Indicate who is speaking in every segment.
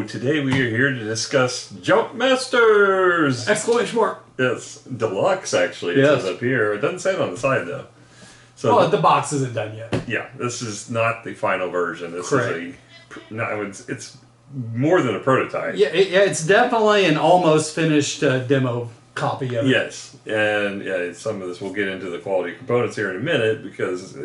Speaker 1: today we are here to discuss Jump Masters!
Speaker 2: Exclamation mark!
Speaker 1: Yes, deluxe actually, it says up here. It doesn't say it on the side though. So
Speaker 2: well, the box isn't done yet.
Speaker 1: Yeah, this is not the final version. This
Speaker 2: Correct.
Speaker 1: is it's more than a prototype.
Speaker 2: Yeah, it's definitely an almost finished demo copy of it.
Speaker 1: Yes, and yeah, some of this we'll get into the quality components here in a minute because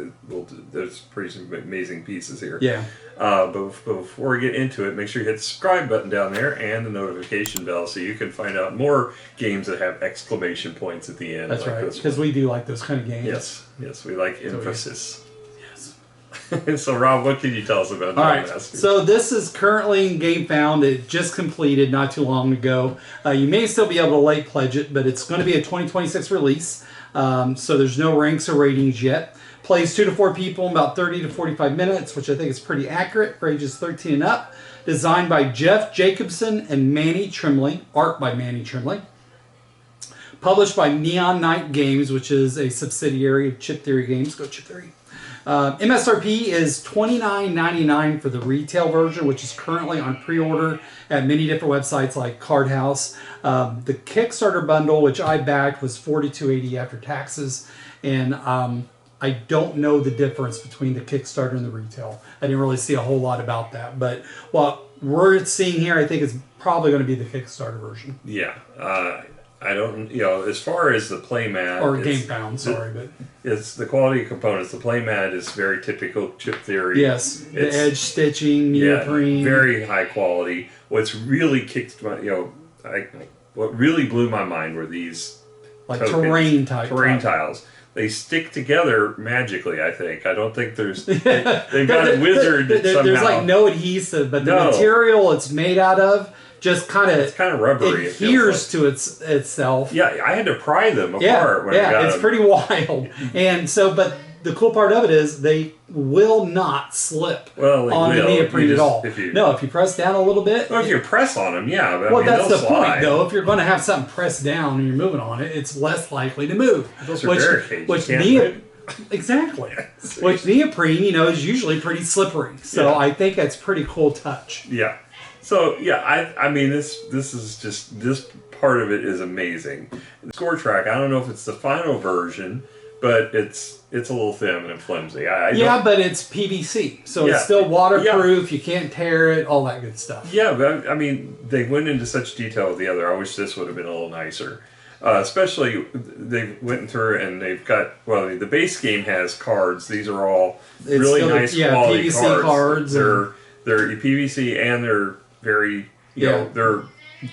Speaker 1: there's pretty some amazing pieces here.
Speaker 2: Yeah.
Speaker 1: But before we get into it, make sure you hit the subscribe button down there and the notification bell so you can find out more games that have exclamation points at the end.
Speaker 2: That's like right, because we do like those kind of games.
Speaker 1: Yes, we like emphasis. Yes. So Rob, what can you tell us about
Speaker 2: Jump Masters? So this is currently in Gamefound. It just completed not too long ago. You may still be able to late pledge it, but it's going to be a 2026 release. So there's no ranks or ratings yet. Plays 2 to 4 people in about 30 to 45 minutes, which I think is pretty accurate for ages 13 and up. Designed by Jeff Jacobson and Manny Trimley. Art by Manny Trimley. Published by Neon Knight Games, which is a subsidiary of Chip Theory Games. Go Chip Theory. MSRP is $29.99 for the retail version, which is currently on pre-order at many different websites like Card House. The Kickstarter bundle, which I backed, was $42.80 after taxes, and I don't know the difference between the Kickstarter and the retail. I didn't really see a whole lot about that, but what we're seeing here, I think, is probably going to be the Kickstarter version.
Speaker 1: Yeah. I don't, as far as the playmat...
Speaker 2: Or Gamefound, sorry, but...
Speaker 1: It's the quality components. The playmat is very typical Chip Theory.
Speaker 2: Yes, the edge stitching, neoprene.
Speaker 1: Yeah, very high quality. What's really kicked my, what really blew my mind were these
Speaker 2: like
Speaker 1: tokens,
Speaker 2: terrain
Speaker 1: tiles. They stick together magically, I think. I don't think there's... They've got it wizarded somehow.
Speaker 2: There's like no adhesive, but the material it's made out of just kind of...
Speaker 1: It's kind of rubbery.
Speaker 2: Adheres to itself.
Speaker 1: Yeah, I had to pry them apart when I got
Speaker 2: it's
Speaker 1: them.
Speaker 2: pretty wild. And so, but the cool part of it is they will not slip on the neoprene at all. If you press down a little bit...
Speaker 1: Well, if you press on them, yeah. But
Speaker 2: well, that's the point, though. If you're going to have something pressed down and you're moving on it, it's less likely to move.
Speaker 1: Those are barricades.
Speaker 2: Exactly. Which neoprene, is usually pretty slippery. So I think that's a pretty cool touch.
Speaker 1: Yeah. So I mean this is just, this part of it is amazing. The score track, I don't know if it's the final version, but it's a little thin and flimsy.
Speaker 2: But it's PVC, so it's still waterproof. You can't tear it, all that good stuff.
Speaker 1: Yeah, but I mean they went into such detail with the other. I wish this would have been a little nicer. Especially they went through and they've got the base game has cards. These are all really nice quality
Speaker 2: PVC cards.
Speaker 1: They're PVC and they're very they're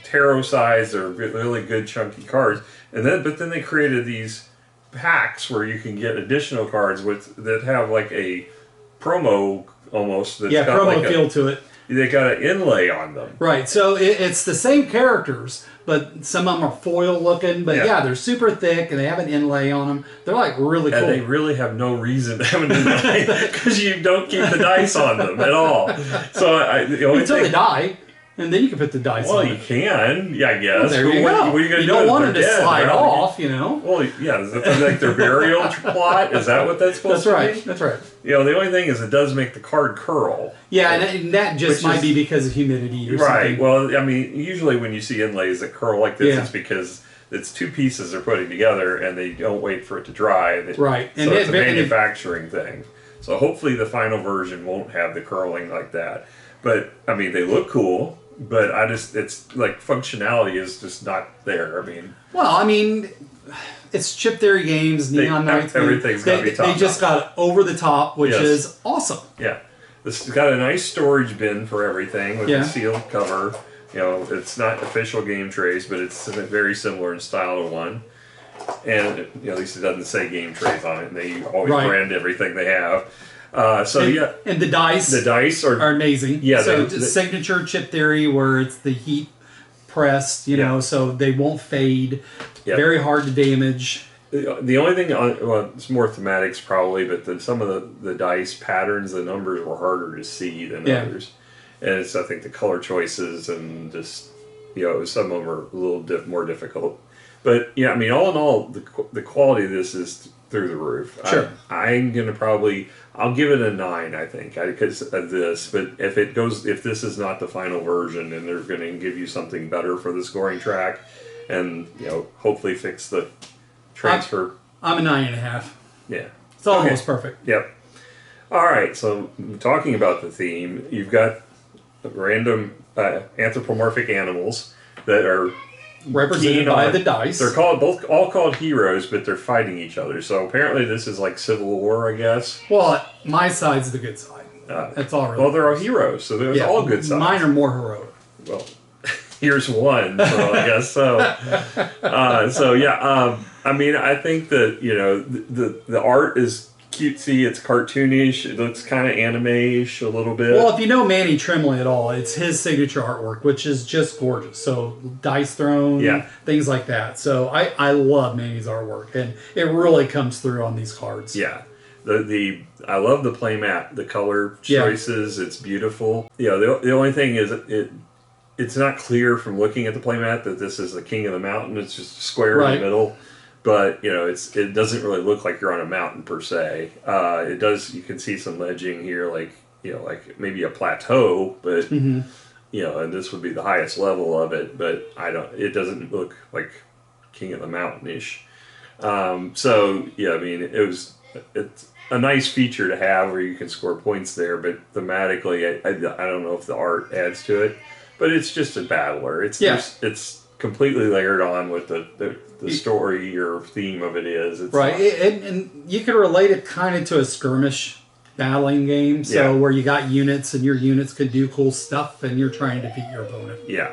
Speaker 1: tarot size. They're really good chunky cards. And then they created these packs where you can get additional cards that have like a promo almost. That's got
Speaker 2: promo feel to it.
Speaker 1: They got an inlay on them.
Speaker 2: Right, so it's the same characters, but some of them are foil looking. But they're super thick and they have an inlay on them. They're like really cool.
Speaker 1: And they really have no reason to have an inlay because you don't keep the dice on them at all. So
Speaker 2: until they die. And then you can put the dice on.
Speaker 1: Well, you can, I guess.
Speaker 2: Well, there you go.
Speaker 1: What are you going to do?
Speaker 2: You don't want them to slide off,
Speaker 1: Well, yeah, is that like their burial plot? Is that what that's supposed to be?
Speaker 2: That's right.
Speaker 1: The only thing is it does make the card curl.
Speaker 2: Yeah, and that just might be because of humidity or something.
Speaker 1: Right. Well, I mean, usually when you see inlays that curl like this, it's because it's two pieces they're putting together and they don't wait for it to dry.
Speaker 2: Right.
Speaker 1: So it's a manufacturing thing. So hopefully the final version won't have the curling like that. But, I mean, they look cool. But it's like functionality is just not there.
Speaker 2: I mean, it's Chip Theory Games, Neon Knight.
Speaker 1: Everything's got to be top.
Speaker 2: They just got over the top, which is awesome.
Speaker 1: Yeah, this has got a nice storage bin for everything with a sealed cover. It's not official Game Trays, but it's very similar in style to one. And at least it doesn't say Game Trays on it. And they always brand everything they have.
Speaker 2: And the dice are amazing.
Speaker 1: Yeah,
Speaker 2: so it's signature Chip Theory where it's the heat pressed, so they won't fade. Yep. Very hard to damage.
Speaker 1: The only thing, it's more thematics probably, but some of the dice patterns, the numbers were harder to see than others, and it's I think the color choices and just some of them are a little more difficult. But I mean, all in all, the quality of this is through the roof.
Speaker 2: Sure.
Speaker 1: I'm gonna probably, I'll give it a 9. I think because of this. But if this is not the final version, and they're gonna give you something better for the scoring track, and hopefully fix the transfer.
Speaker 2: I'm a 9.5.
Speaker 1: Yeah,
Speaker 2: it's almost perfect.
Speaker 1: Yep. All right. So talking about the theme, you've got random anthropomorphic animals that are
Speaker 2: represented by the dice.
Speaker 1: They're all called heroes, but they're fighting each other. So apparently this is like Civil War, I guess.
Speaker 2: Well, my side's the good side. That's all really.
Speaker 1: Well, they're all heroes, so they're all good sides.
Speaker 2: Mine are more heroic.
Speaker 1: Well, here's one, so I guess so. I mean, I think that the art is cutesy, it's cartoonish, it looks kind of anime-ish a little bit.
Speaker 2: Well, if you know Manny Trimley at all, it's his signature artwork, which is just gorgeous. So dice thrown, things like that. So I love Manny's artwork, and it really comes through on these cards.
Speaker 1: Yeah. I love the playmat, the color choices, it's beautiful. The only thing is it's not clear from looking at the playmat that this is the King of the Mountain. It's just square in the middle. But it doesn't really look like you're on a mountain per se. It does. You can see some ledging here, like maybe a plateau, but and this would be the highest level of it. But it doesn't look like King of the Mountain-ish. I mean, it's a nice feature to have where you can score points there. But thematically, I don't know if the art adds to it. But it's just a battler. It's completely layered on with the story or theme of it is. It's
Speaker 2: right. And you could relate it kind of to a skirmish battling game. So where you got units and your units could do cool stuff and you're trying to defeat your opponent.
Speaker 1: Yeah.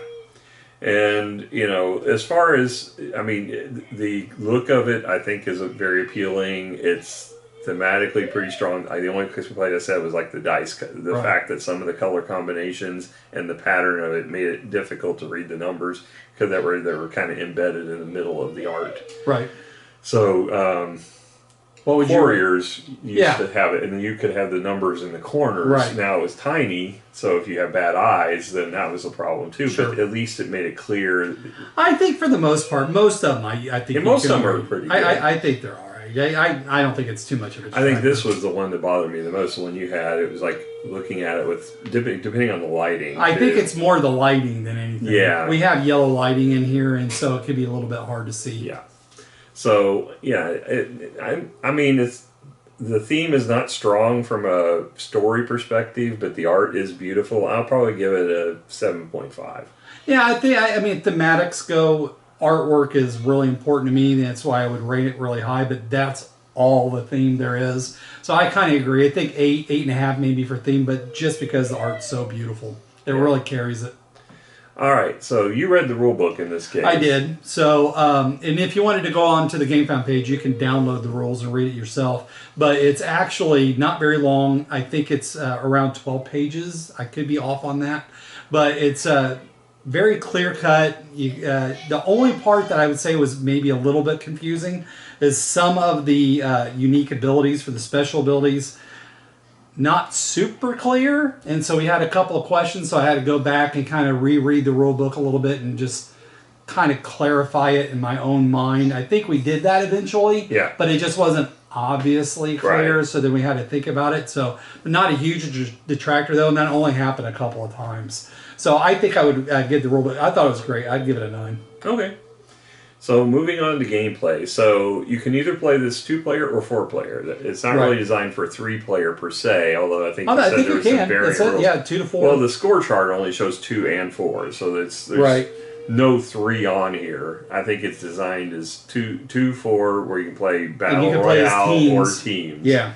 Speaker 1: And, as far as, I mean, the look of it, I think is very appealing. It's thematically pretty strong. The only complaint I said was like the dice, the fact that some of the color combinations and the pattern of it made it difficult to read the numbers because they were kind of embedded in the middle of the art.
Speaker 2: Right.
Speaker 1: So Warriors used to have it, and you could have the numbers in the corners.
Speaker 2: Right.
Speaker 1: Now it was tiny, so if you have bad eyes, then that was a problem too. Sure. But at least it made it clear.
Speaker 2: I think for the most part, most of them, I think
Speaker 1: most of them are pretty good.
Speaker 2: I think they're all right. I don't think it's too much of a distraction.
Speaker 1: I think this was the one that bothered me the most. The one you had, it was like looking at it with depending on the lighting.
Speaker 2: I think it's more the lighting than anything.
Speaker 1: Yeah.
Speaker 2: We have yellow lighting in here, and so it could be a little bit hard to see.
Speaker 1: Yeah. So, I mean, the theme is not strong from a story perspective, but the art is beautiful. I'll probably give it a 7.5.
Speaker 2: Yeah, I mean, thematics go, artwork is really important to me. That's why I would rate it really high, but that's all the theme there is. So I kind of agree. I think 8.5 maybe for theme, but just because the art's so beautiful. It really carries it.
Speaker 1: All right, so you read the rule book in this case.
Speaker 2: I did. So, and if you wanted to go on to the Gamefound page, you can download the rules and read it yourself. But it's actually not very long. I think it's around 12 pages. I could be off on that. But it's very clear cut. The only part that I would say was maybe a little bit confusing is some of the unique abilities for the special abilities. Not super clear, and so we had a couple of questions, so I had to go back and kind of reread the rule book a little bit and just kind of clarify it in my own mind. I think we did that eventually, but it just wasn't obviously clear, so then we had to think about it. So not a huge detractor, though, and that only happened a couple of times. So I think I would give the rule book, I thought it was great. I'd give it a 9.
Speaker 1: Okay. So moving on to gameplay. So you can either play this 2-player or 4-player. It's not really designed for 3-player per se, although I think you said there was some variant rules.
Speaker 2: Yeah, 2 to 4.
Speaker 1: Well, the score chart only shows 2 and 4, so there's no 3 on here. I think it's designed as 2-4, where you can play Battle Royale or teams.
Speaker 2: Yeah.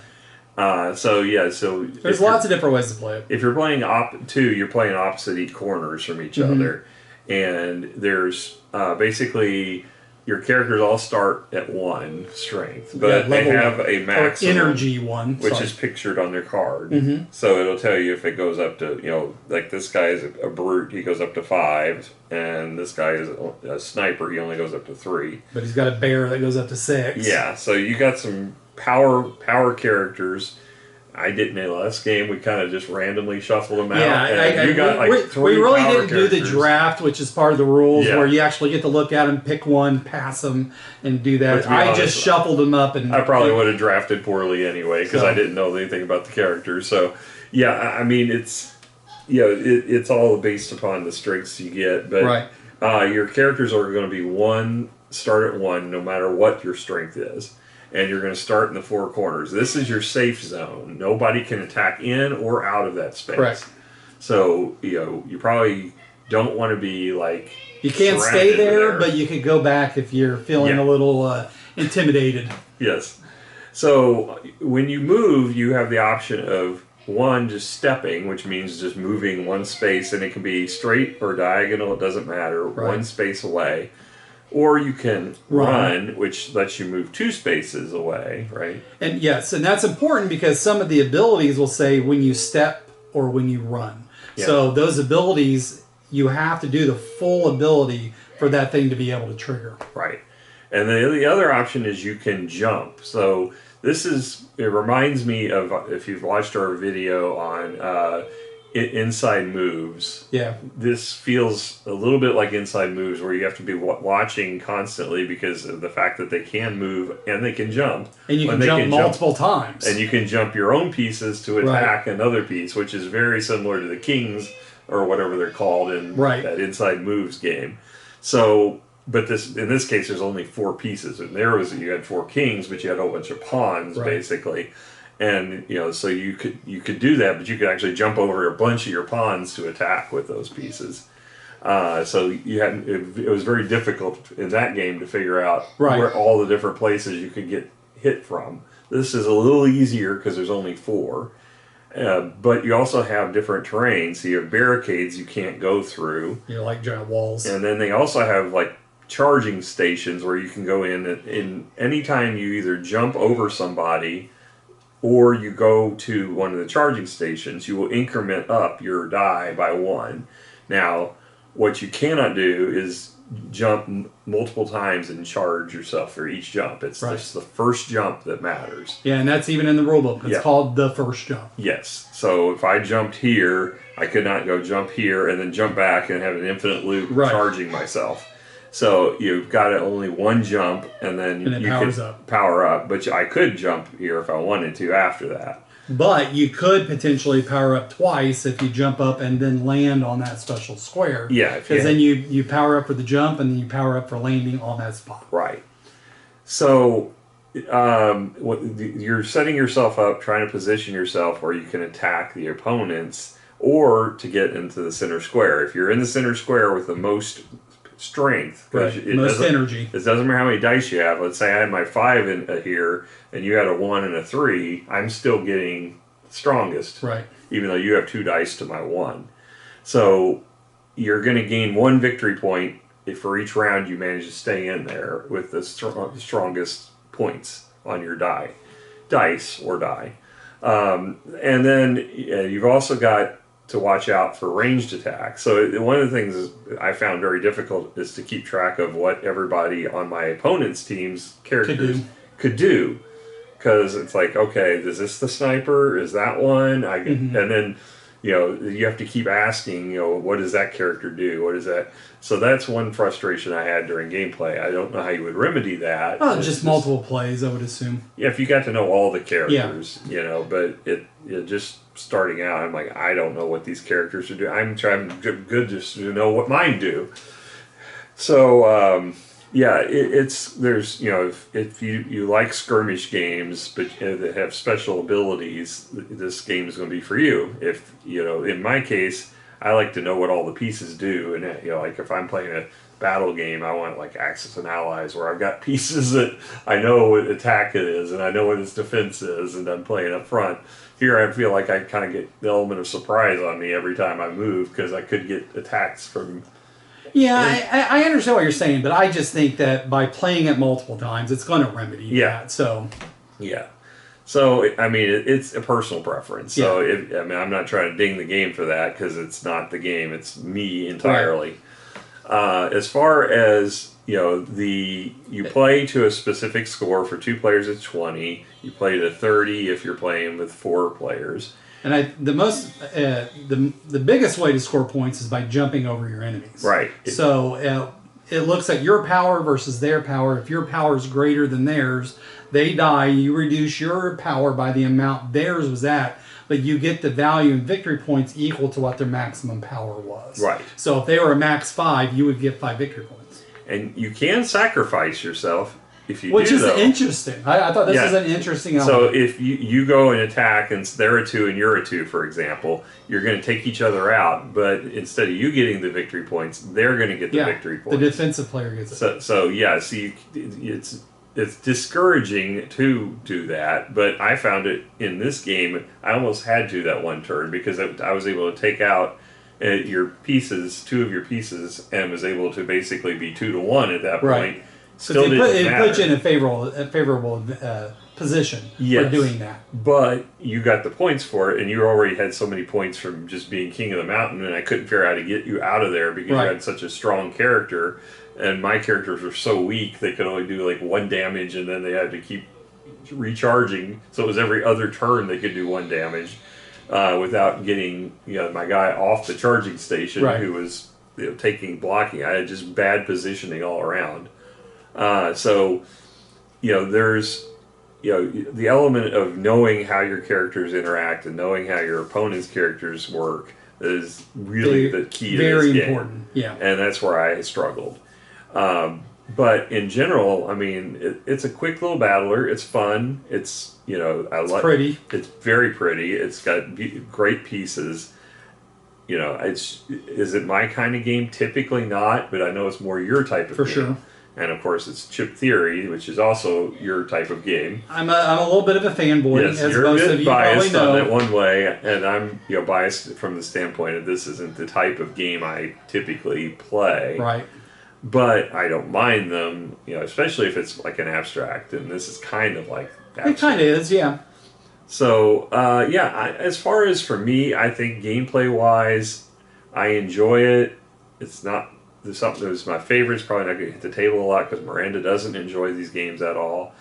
Speaker 1: So
Speaker 2: there's lots of different ways to play it.
Speaker 1: If you're playing 2, you're playing opposite corners from each other, and there's basically your characters all start at 1 strength, but they have a maximum
Speaker 2: energy 1,
Speaker 1: which is pictured on their card. So it'll tell you if it goes up to, like this guy is a brute, he goes up to 5, and this guy is a sniper, he only goes up to 3.
Speaker 2: But he's got a bear that goes up to 6.
Speaker 1: Yeah, so you got some power characters. I didn't. In the last game, we kind of just randomly shuffled them out.
Speaker 2: Yeah,
Speaker 1: you got like three
Speaker 2: we really
Speaker 1: power
Speaker 2: didn't do the
Speaker 1: characters.
Speaker 2: draft, which is part of the rules,
Speaker 1: Yeah.
Speaker 2: where you actually get to look at them, pick one, pass them, and do
Speaker 1: But
Speaker 2: that.
Speaker 1: to be
Speaker 2: I
Speaker 1: honest,
Speaker 2: just shuffled them up, and
Speaker 1: I probably would have drafted poorly anyway because I didn't know anything about the characters. So, yeah, I mean, it's it's all based upon the strengths you get, but your characters are going to be start at 1, no matter what your strength is. And you're going to start in the 4 corners. This is your safe zone. Nobody can attack in or out of that space.
Speaker 2: Correct.
Speaker 1: So, you probably don't want to be like...
Speaker 2: You can't stay there, but you could go back if you're feeling a little intimidated.
Speaker 1: Yes. So, when you move, you have the option of, 1, just stepping, which means just moving one space, and it can be straight or diagonal, it doesn't matter, one space away. Or you can run, which lets you move 2 spaces away, right?
Speaker 2: And yes, and that's important because some of the abilities will say when you step or when you run. Yeah. So those abilities, you have to do the full ability for that thing to be able to trigger.
Speaker 1: Right. And the other option is you can jump. So it reminds me of, if you've watched our video on inside moves.
Speaker 2: Yeah.
Speaker 1: This feels a little bit like inside moves where you have to be watching constantly because of the fact that they can move and they can jump.
Speaker 2: And you can jump multiple times.
Speaker 1: And you can jump your own pieces to attack another piece, which is very similar to the kings or whatever they're called in that inside moves game. So, but in this case, there's only 4 pieces. And you had 4 kings, but you had a whole bunch of pawns, basically. And so you could do that, but you could actually jump over a bunch of your pawns to attack with those pieces. So it was very difficult in that game to figure out where all the different places you could get hit from. This is a little easier because there's only 4, but you also have different terrain. So you have barricades you can't go through.
Speaker 2: You're like giant walls.
Speaker 1: And then they also have like charging stations where you can go in, and anytime you either jump over somebody or you go to one of the charging stations, you will increment up your die by 1. Now, what you cannot do is jump multiple times and charge yourself for each jump. It's just the first jump that matters.
Speaker 2: Yeah, and that's even in the rulebook. It's called the first jump.
Speaker 1: Yes. So if I jumped here, I could not go jump here and then jump back and have an infinite loop charging myself. So you've got only 1 jump, and then you can power up. But I could jump here if I wanted to after that.
Speaker 2: But you could potentially power up twice if you jump up and then land on that special square.
Speaker 1: Yeah.
Speaker 2: Because then you power up for the jump, and then you power up for landing on that spot.
Speaker 1: Right. So you're setting yourself up, trying to position yourself where you can attack the opponents or to get into the center square. If you're in the center square with the most strength,
Speaker 2: most energy.
Speaker 1: It doesn't matter how many dice you have. Let's say I had my 5 in here, and you had a 1 and a 3. I'm still getting strongest, even though you have 2 dice to my 1. So you're going to gain 1 victory point if for each round you manage to stay in there with the strongest points on your dice. And then you've also got to watch out for ranged attacks. So one of the things I found very difficult is to keep track of what everybody on my opponent's team's characters could do. Because it's like, okay, is this the sniper? Is that one? And then, you have to keep asking, what does that character do? What is that? So that's one frustration I had during gameplay. I don't know how you would remedy that.
Speaker 2: Oh, just multiple plays, I would assume.
Speaker 1: Yeah, if you got to know all the characters, but it just starting out, I'm like, I don't know what these characters are doing. I'm trying good just to know what mine do. So, there's if you like skirmish games but that have special abilities, this game is going to be for you. If in my case, I like to know what all the pieces do, and like if I'm playing a battle game, I want like Axis and Allies where I've got pieces that I know what attack it is and I know what its defense is, and I'm playing up front. Here I feel like I kind of get the element of surprise on me every time I move because I could get attacks from.
Speaker 2: Yeah, I understand what you're saying, but I just think that by playing it multiple times, it's going to remedy that. So. Yeah.
Speaker 1: So, I mean, it's a personal preference. So, I'm not trying to ding the game for that because it's not the game. It's me entirely. As far as you play to a specific score. For 2 players, it's 20. You play to 30 if you're playing with 4 players.
Speaker 2: And the biggest way to score points is by jumping over your enemies.
Speaker 1: Right.
Speaker 2: So it looks at your power versus their power. If your power is greater than theirs, they die. You reduce your power by the amount theirs was at, but you get the value in victory points equal to what their maximum power was.
Speaker 1: Right.
Speaker 2: So if they were a max 5, you would get 5 victory points.
Speaker 1: And you can sacrifice yourself if you
Speaker 2: Which
Speaker 1: do,
Speaker 2: is
Speaker 1: though.
Speaker 2: Interesting. I thought this is an interesting element.
Speaker 1: So if you go and attack and they're a 2 and you're a 2, for example, you're going to take each other out, but instead of you getting the victory points, they're going to get the victory points.
Speaker 2: The defensive player gets it.
Speaker 1: So it's discouraging to do that, but I found it in this game, I almost had to that one turn because I was able to take out your pieces, 2 of your pieces, and was able to basically be 2 to 1 at that point.
Speaker 2: Right.
Speaker 1: Still
Speaker 2: it puts you in a favorable position for doing that.
Speaker 1: But you got the points for it, and you already had so many points from just being king of the mountain, and I couldn't figure out how to get you out of there because you had such a strong character, and my characters were so weak they could only do like 1 damage, and then they had to keep recharging, so it was every other turn they could do 1 damage without getting my guy off the charging station who was blocking. I had just bad positioning all around. So there's the element of knowing how your characters interact and knowing how your opponent's characters work is really the key to this game.
Speaker 2: Very important, yeah.
Speaker 1: And that's where I struggled. But in general, I mean, it's a quick little battler. It's fun. It's it's
Speaker 2: pretty.
Speaker 1: It's very pretty. It's got great pieces. Is it my kind of game? Typically not, but I know it's more your type of game. For sure. And of course, it's Chip Theory, which is also your type of game.
Speaker 2: I'm a little bit of a fanboy,
Speaker 1: yes,
Speaker 2: as
Speaker 1: you're
Speaker 2: most
Speaker 1: a bit
Speaker 2: of you
Speaker 1: biased
Speaker 2: probably know.
Speaker 1: on it one way, and I'm biased from the standpoint of this isn't the type of game I typically play.
Speaker 2: Right.
Speaker 1: But I don't mind them, especially if it's like an abstract, and this is kind of like abstract.
Speaker 2: It kind of is, yeah.
Speaker 1: So, as far as for me, I think gameplay-wise, I enjoy it. It's not something that was my favorite. It's probably not going to hit the table a lot because Miranda doesn't enjoy these games at all.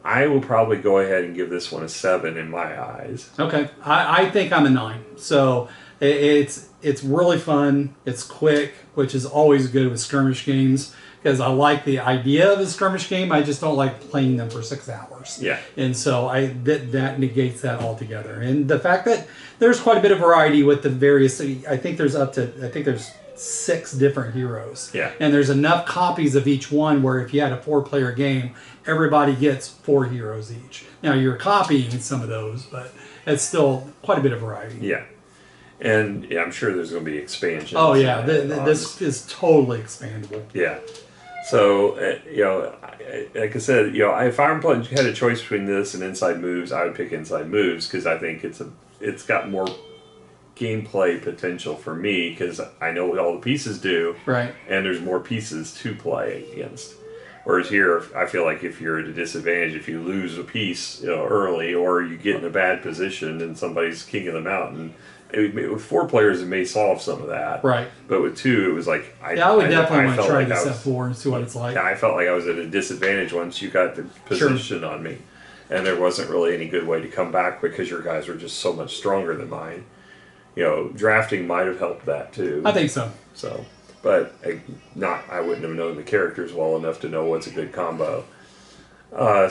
Speaker 1: I will probably go ahead and give this one a 7 in my eyes.
Speaker 2: Okay. I think I'm a 9. So it's really fun. It's quick, which is always good with skirmish games because I like the idea of a skirmish game. I just don't like playing them for 6 hours.
Speaker 1: Yeah.
Speaker 2: And so that negates that altogether. And the fact that there's quite a bit of variety with the various, I think there's 6 different heroes.
Speaker 1: Yeah.
Speaker 2: And there's enough copies of each one where if you had a 4-player game, everybody gets 4 heroes each. Now you're copying some of those, but it's still quite a bit of variety.
Speaker 1: Yeah. And I'm sure there's going to be expansions.
Speaker 2: Oh yeah, this is totally expandable.
Speaker 1: Yeah. So, like I said, if I had a choice between this and Inside Moves, I would pick Inside Moves because I think it's got more gameplay potential for me because I know what all the pieces do,
Speaker 2: right? And
Speaker 1: there's more pieces to play against. Whereas here, I feel like if you're at a disadvantage, if you lose a piece early or you get in a bad position and somebody's king of the mountain, with 4 players it may solve some of that.
Speaker 2: Right.
Speaker 1: But with 2, it was like
Speaker 2: I would definitely want to try this at 4 and see what it's like.
Speaker 1: Yeah, I felt like I was at a disadvantage once you got the position on me, and there wasn't really any good way to come back because your guys were just so much stronger than mine. Drafting might have helped that too.
Speaker 2: I think so.
Speaker 1: So, but I wouldn't have known the characters well enough to know what's a good combo. I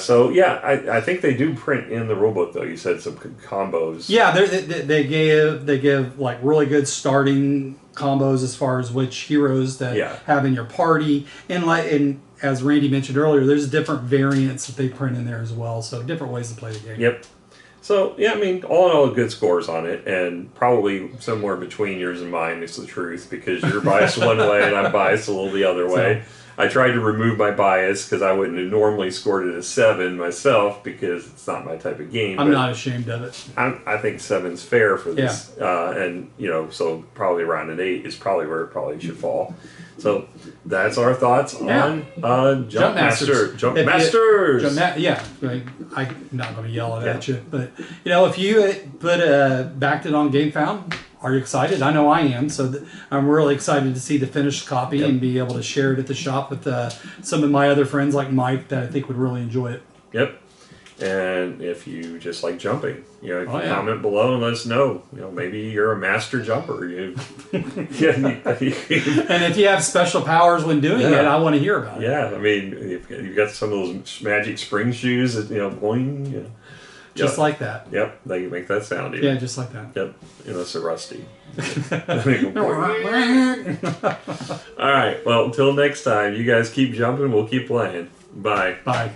Speaker 1: think they do print in the rulebook though. You said some combos.
Speaker 2: Yeah, they give like really good starting combos as far as which heroes to have in your party, and as Randy mentioned earlier, there's different variants that they print in there as well. So different ways to play the game.
Speaker 1: Yep. So, I mean, all in all, good scores on it, and probably somewhere between yours and mine is the truth, because you're biased one way and I'm biased a little the other way. I tried to remove my bias because I wouldn't have normally scored it a 7 myself because it's not my type of game.
Speaker 2: I'm not ashamed of it.
Speaker 1: I think 7's fair for this, and so probably around an 8 is probably where it probably should fall. So that's our thoughts on Jump Masters.
Speaker 2: I'm not going to yell it at you, but if you backed it on Gamefound Are you excited? I know I am. So I'm really excited to see the finished copy and be able to share it at the shop with some of my other friends like Mike that I think would really enjoy it.
Speaker 1: Yep. And if you just like jumping, comment below and let us know. Maybe you're a master jumper.
Speaker 2: And if you have special powers when doing it, I want to hear about it.
Speaker 1: Yeah, I mean, if you've got some of those magic spring shoes that boing.
Speaker 2: Just like that.
Speaker 1: Yep, they can make that sound.
Speaker 2: Yeah, just like that.
Speaker 1: Yep, unless they're rusty. All right, well, until next time, you guys keep jumping. We'll keep playing. Bye.
Speaker 2: Bye.